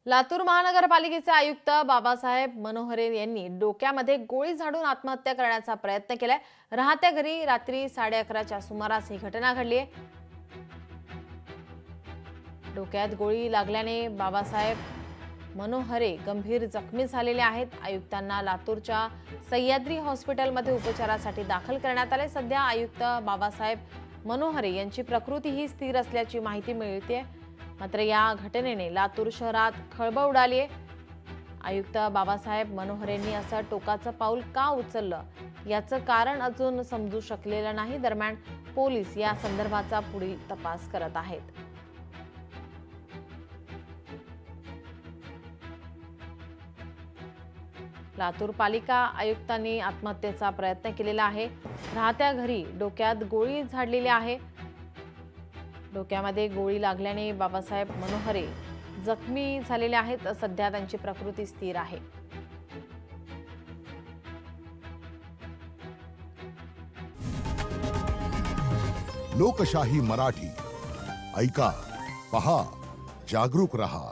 लातूर महानगरपालिकेचे आयुक्त बाबासाहेब मनोहरे यांनी डोक्यामध्ये गोळी झाडून आत्महत्या करण्याचा प्रयत्न केलाय। राहत्या घरी रात्री 11:30च्या सुमारास ही घटना घडली आहे। डोक्यात गोळी लागल्याने बाबासाहेब मनोहरे गंभीर जखमी झालेले आहेत। आयुक्तांना लातूरच्या सह्याद्री हॉस्पिटलमध्ये उपचारासाठी दाखल करण्यात आले। सध्या आयुक्त बाबासाहेब मनोहरे यांची प्रकृती ही स्थिर असल्याची माहिती मिळते। मात्र या घटनेने लातूर शहरात खळबळ उडाली आहे। आयुक्त बाबासाहेब मनोहरेंनी असं टोकाचं पाऊल का उचललं याचं कारण अजून समजू शकलेलं नाही। दरम्यान पोलीस या संदर्भाचा पुढील तपास करत आहेत। लातूर पालिका आयुक्तांनी आत्महत्येचा प्रयत्न केलेला आहे। राहत्या घरी डोक्यात गोळी झाडलेली आहे। डोक्यामध्ये गोळी लागल्याने बाबासाहेब मनोहरे जखमी झालेले आहेत। सध्या त्यांची प्रकृती स्थिर आहे। लोकशाही मराठी ऐका, पहा, जागरूक रहा।